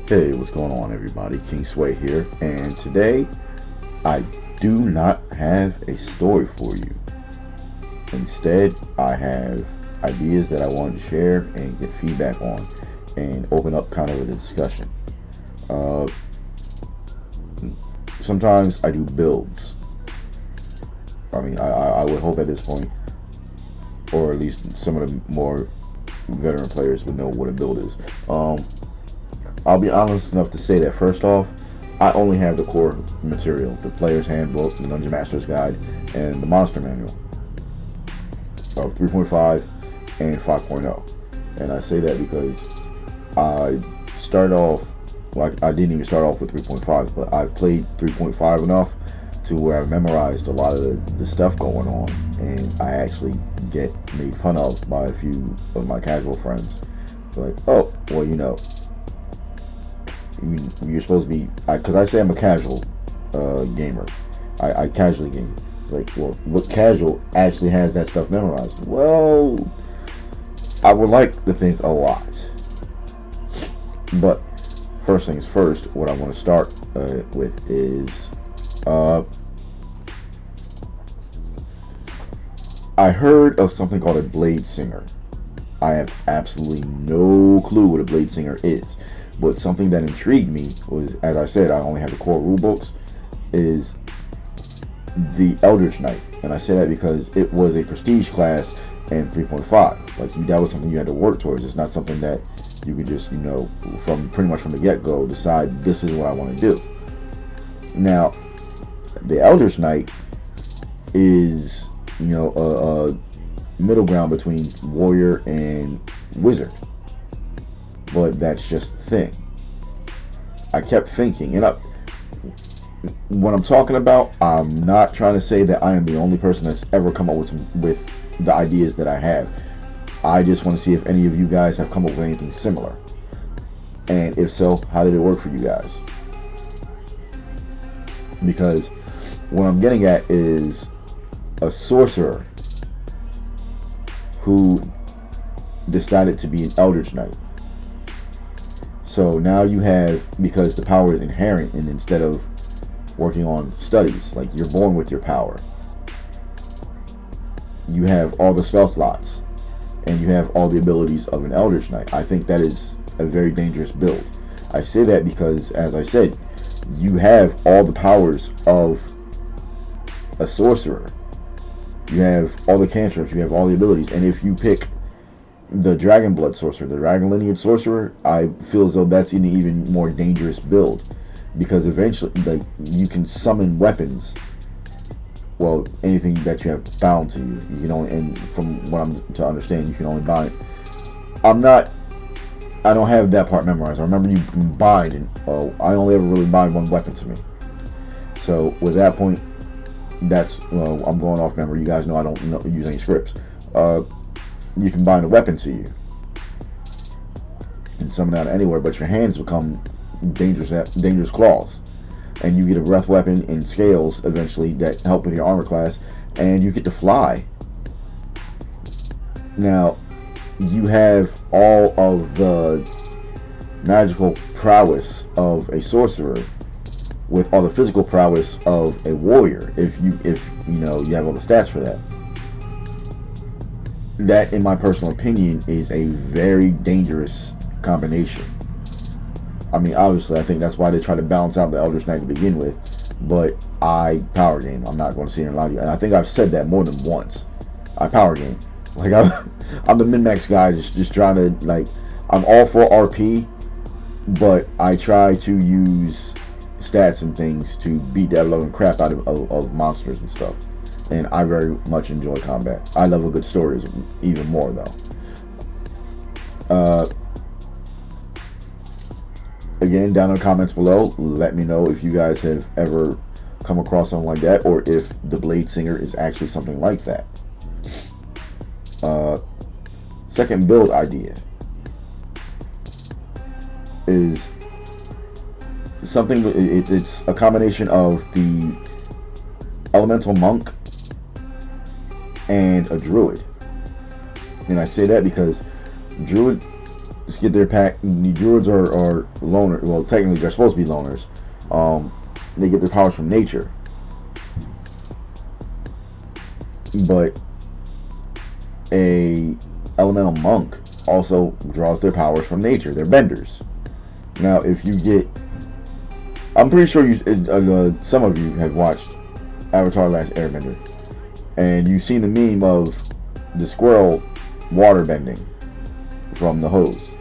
Hey, what's going on, everybody? King Sway here, and today I do not have a story for you. Instead, I have ideas that I want to share and get feedback on and open up kind of a discussion. Uh, Sometimes I do builds. I would hope at this point, or at least some of the more veteran players would know what a build is. I'll be honest enough to say that first off, I only have the core material, the player's handbook, the Dungeon Master's Guide, and the Monster Manual of 3.5 and 5.0. And I say that because I started off, well, I didn't even start off with 3.5, but I've played 3.5 enough to where I've memorized a lot of the stuff going on, and I actually get made fun of by a few of my casual friends. Like, oh, well, you're supposed to be, because I say I'm a casual gamer. I casually game. Like, well, what casual actually has that stuff memorized? Well, I would like to think a lot. But first things first, what I want to start with is I heard of something called a Blade Singer. I have absolutely no clue what a Blade Singer is. But something that intrigued me was, as I said, I only have the core rule books, is the Eldritch Knight. And I say that because it was a prestige class in 3.5. Like, that was something you had to work towards. It's not something that you could just, from pretty much from the get-go, decide this is what I want to do. Now, the Eldritch Knight is, a middle ground between warrior and wizard. But that's just the thing. I kept thinking, and when I'm talking about, I'm not trying to say that I am the only person that's ever come up with the ideas that I have. I just want to see if any of you guys have come up with anything similar. And if so, how did it work for you guys? Because what I'm getting at is a sorcerer who decided to be an Eldritch Knight. So now you have, because the power is inherent, and instead of working on studies, like, you're born with your power, you have all the spell slots, and you have all the abilities of an Eldritch Knight. I think that is a very dangerous build. I say that because, as I said, you have all the powers of a sorcerer. You have all the cantrips, you have all the abilities, and if you pick the Dragon Blood Sorcerer, the Dragon Lineage Sorcerer, I feel as though that's an even more dangerous build, because eventually, like, you can summon weapons. Well, anything that you have bound to you, you can only, and from what I'm to understand, you can only bind. I don't have that part memorized. I remember you can bind, and I only ever really bind one weapon to me. So with that point, that's, I'm going off memory. You guys know I don't use any scripts. You can bind a weapon to you and summon out anywhere, but your hands become dangerous claws, and you get a breath weapon and scales eventually that help with your armor class, and you get to fly. Now, you have all of the magical prowess of a sorcerer with all the physical prowess of a warrior, if you have all the stats for that. That, in my personal opinion, is a very dangerous combination. I mean, obviously, I think that's why they try to balance out the Eldritch Knight to begin with, but I power game. I'm not going to sit here and lie to you, and I think I've said that more than once. I power game. Like, I'm the min-max guy, just trying to, like, I'm all for RP, but I try to use stats and things to beat the ever-loving crap out of monsters and stuff. And I very much enjoy combat. I love a good story even more, though. Again, down in the comments below, let me know if you guys have ever come across something like that, or if the Blade Singer is actually something like that. Second build idea is something, it's a combination of the Elemental Monk and a Druid. And I say that because Druid druids get their pack. The druids are loners. Well, technically they're supposed to be loners. They get their powers from nature, but a elemental monk also draws their powers from nature. They're benders. Now, if you get, I'm pretty sure some of you have watched Avatar: Last Airbender, and you've seen the meme of the squirrel water bending from the hose.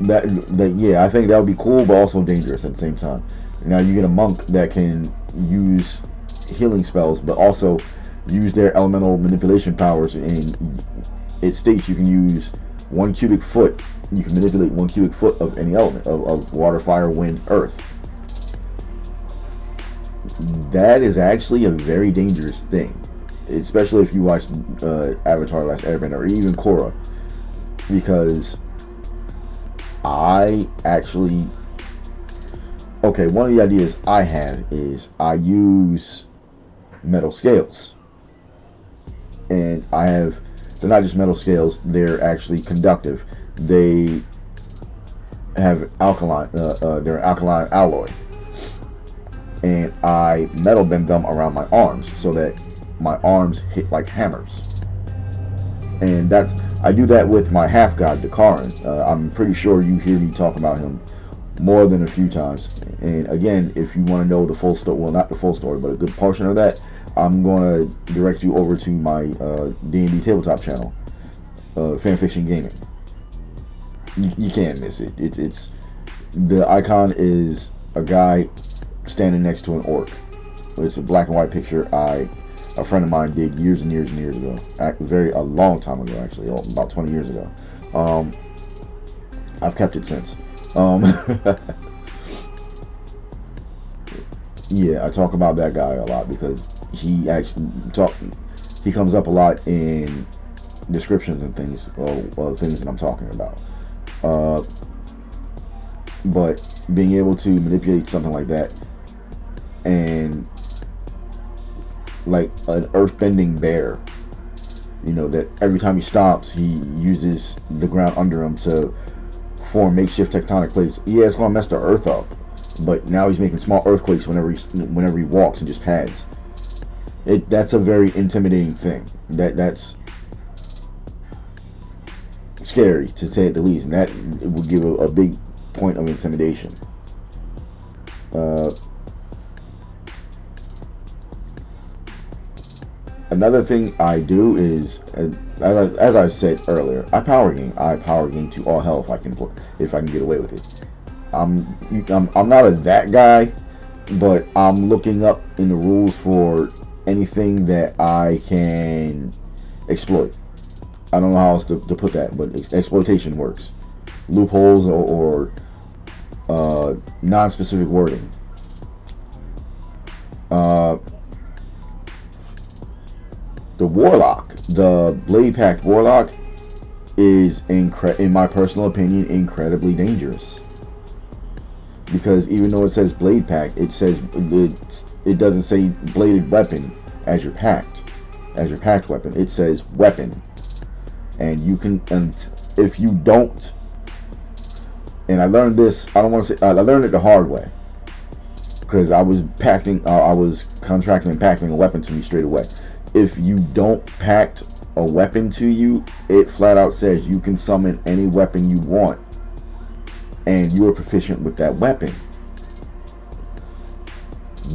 Yeah, I think that would be cool, but also dangerous at the same time. Now you get a monk that can use healing spells, but also use their elemental manipulation powers. And it states you can use 1 cubic foot. You can manipulate 1 cubic foot of any element of water, fire, wind, earth. That is actually a very dangerous thing, especially if you watch Avatar: Last Airbender or even Korra, because one of the ideas I have is I use metal scales, and they're not just metal scales, they're actually conductive. They have they're alkaline alloy, and I metal bend them around my arms so that my arms hit like hammers. And I do that with my half god Dakaran. I'm pretty sure you hear me talk about him more than a few times. And again, if you want to know the full story, well, not the full story, but a good portion of that, I'm going to direct you over to my D&D tabletop channel, Fanfiction Gaming. You can't miss it. It's the icon is a guy standing next to an orc. It's a black and white picture. A friend of mine did years and years and years ago. A long time ago, actually, about 20 years ago. I've kept it since. Yeah, I talk about that guy a lot because he comes up a lot in descriptions and things of things that I'm talking about. But being able to manipulate something like that, and like an earthbending bear, that every time he stops, he uses the ground under him to form makeshift tectonic plates. Yeah, it's gonna mess the earth up, but now he's making small earthquakes whenever he walks and just pads. That's a very intimidating thing. That's scary, to say it the least, and that would give a big point of intimidation. Another thing I do is, as I said earlier, I power game to all hell if I can get away with it. I'm not that guy, but I'm looking up in the rules for anything that I can exploit. I don't know how else to put that, but exploitation works. Loopholes or non-specific wording. The Warlock, the Blade Pact Warlock, is in my personal opinion incredibly dangerous, because even though it says Blade Pact, it doesn't say bladed weapon as your pact weapon. It says weapon, and if you don't, and I learned this, I learned it the hard way, because I was contracting and packing a weapon to me straight away. If you don't pact a weapon to you, it flat out says you can summon any weapon you want, and you are proficient with that weapon.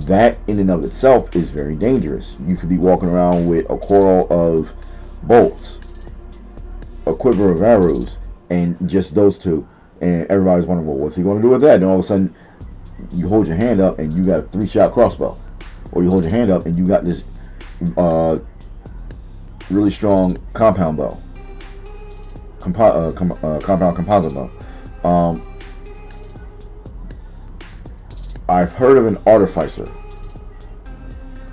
That in and of itself is very dangerous. You could be walking around with a coral of bolts, a quiver of arrows, and just those two, and everybody's wondering, well, what's he going to do with that? And all of a sudden, you hold your hand up and you got a 3-shot crossbow, or you hold your hand up and you got this really strong compound bow, compound composite bow. I've heard of an artificer.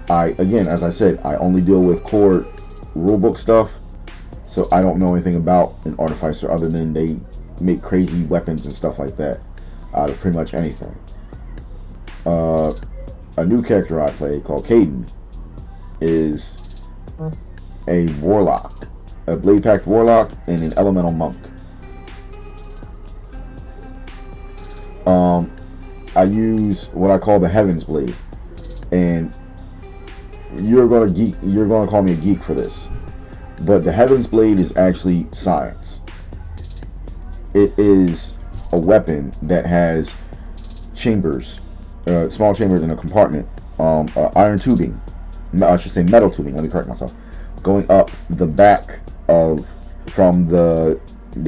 Again, as I said, I only deal with core rulebook stuff, so I don't know anything about an artificer other than they make crazy weapons and stuff like that out of pretty much anything. A new character I play called Caden is a warlock, a Blade Pact warlock, and an elemental monk. Um, I use what I call the Heaven's Blade, and You're gonna call me a geek for this, but the Heaven's Blade is actually science. It is a weapon that has chambers, small chambers in a compartment, iron tubing, I should say metal tubing. Let me correct myself. Going up the back of from the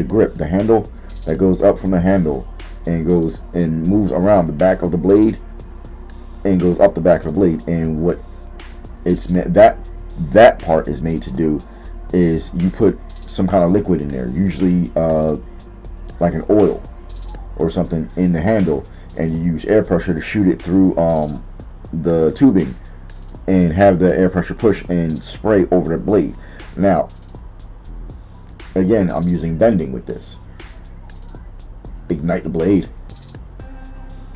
grip, the handle that goes up from the handle and goes and moves around the back of the blade and goes up the back of the blade. And what it's meant that part is made to do is you put some kind of liquid in there, usually like an oil or something in the handle, and you use air pressure to shoot it through the tubing and have the air pressure push and spray over the blade. Now, again, I'm using bending with this. Ignite the blade.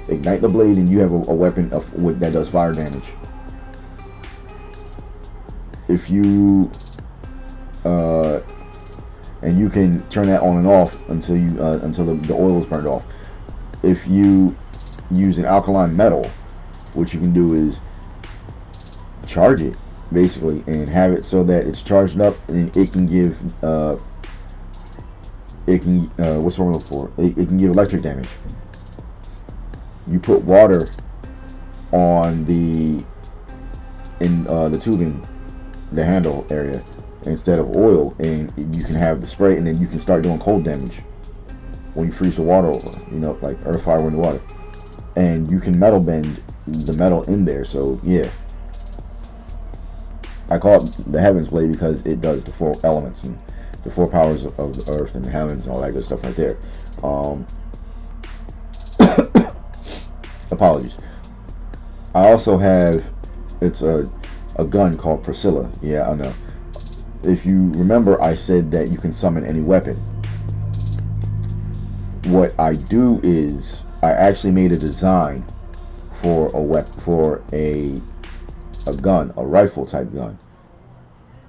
Ignite the blade, and you have a weapon that does fire damage. If you and you can turn that on and off until the oil is burned off. If you use an alkaline metal, what you can do is charge it basically and have it so that it's charged up and it can give what's the word for it can give electric damage. You put water on the tubing, the handle area, instead of oil, and you can have the spray, and then you can start doing cold damage when you freeze the water over, like earth, fire, wind, water. And you can metal bend the metal in there. So yeah, I call it the Heaven's Blade because it does the 4 elements and the 4 powers of the earth and the heavens and all that good stuff right there. Apologies. I also have, it's a gun called Priscilla. Yeah, I know. If you remember, I said that you can summon any weapon. What I do is I actually made a design for a gun, a rifle type gun,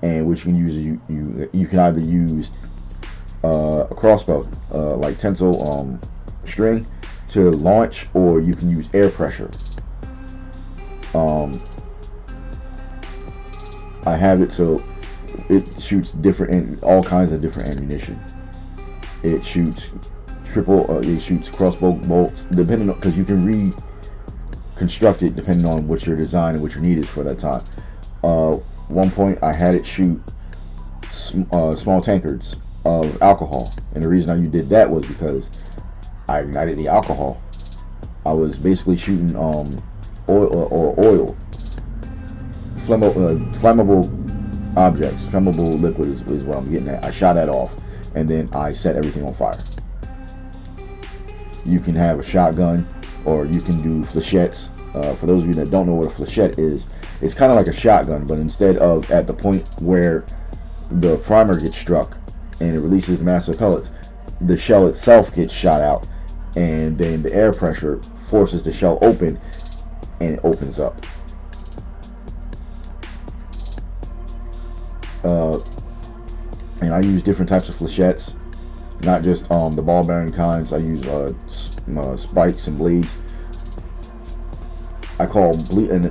and which you can use. You can either use a crossbow, like tensile string, to launch, or you can use air pressure. I have it so it shoots all kinds of different ammunition. It shoots it shoots crossbow bolts, depending on, because you can reconstruct it depending on what your design and what your need is for that time. One point I had it shoot small tankards of alcohol, and the reason I did that was because I ignited the alcohol. I was basically shooting oil, flammable objects, flammable liquid is what I'm getting at. I shot that off, and then I set everything on fire. You can have a shotgun, or you can do flechettes. For those of you that don't know what a flechette is, it's kind of like a shotgun, but instead of at the point where the primer gets struck and it releases the massive pellets, the shell itself gets shot out, and then the air pressure forces the shell open, and it opens up. And I use different types of flechettes, not just the ball bearing kinds. I use spikes and blades. I call bleed, and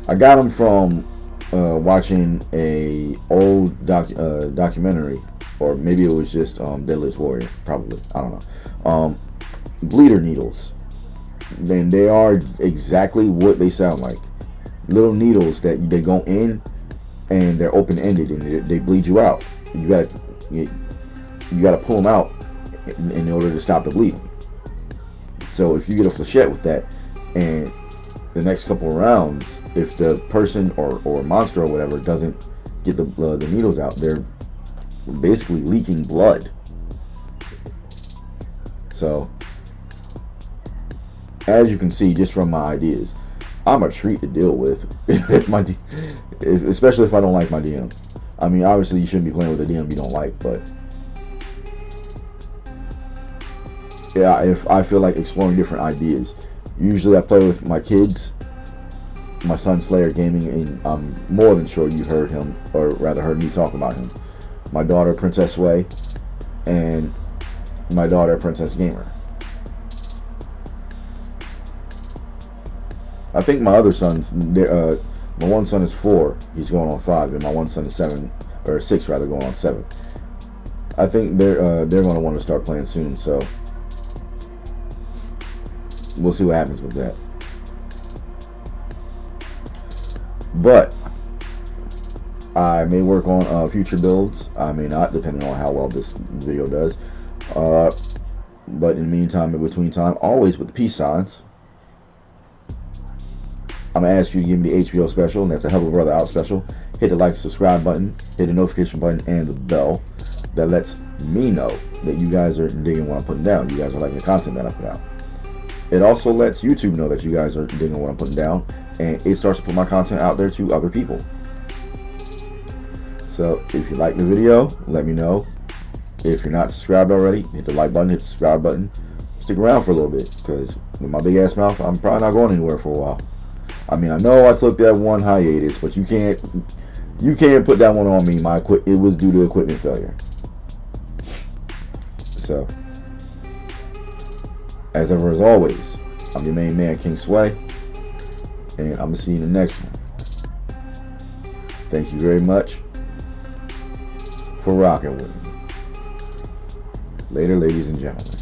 I got them from watching a old documentary, or maybe it was just Deadliest Warrior, probably, I don't know. Bleeder needles, then they are exactly what they sound like. Little needles that they go in, and they're open-ended, and they bleed you out. You gotta pull them out in order to stop the bleeding. So if you get a flechette with that, and the next couple of rounds, if the person or monster or whatever doesn't get the needles out, they're basically leaking blood. So as you can see, just from my ideas, I'm a treat to deal with, especially if I don't like my DM. I mean, obviously you shouldn't be playing with a DM you don't like, but yeah, if I feel like exploring different ideas. Usually I play with my kids, my son Slayer Gaming, and I'm more than sure you heard him, or rather heard me talk about him. My daughter Princess Way, and my daughter Princess Gamer. I think my other sons, my one son is 4. He's going on 5, and my one son is 7 or 6 rather, going on 7. I think they're going to want to start playing soon. So we'll see what happens with that. But I may work on future builds. I may not, depending on how well this video does. But in the meantime, in between time, always with the peace signs, I'm going to ask you to give me the HBO special, and that's a Help a Brother Out special. Hit the like, subscribe button, hit the notification button, and the bell. That lets me know that you guys are digging what I'm putting down. You guys are liking the content that I put out. It also lets YouTube know that you guys are digging what I'm putting down, and it starts to put my content out there to other people. So if you like the video, let me know. If you're not subscribed already, hit the like button, hit the subscribe button. Stick around for a little bit, because with my big ass mouth, I'm probably not going anywhere for a while. I mean, I know I took that one hiatus, but you can't put that one on me. It was due to equipment failure. So, as ever, as always, I'm your main man, King Sway, and I'm gonna see you in the next one. Thank you very much for rocking with me. Later, ladies and gentlemen.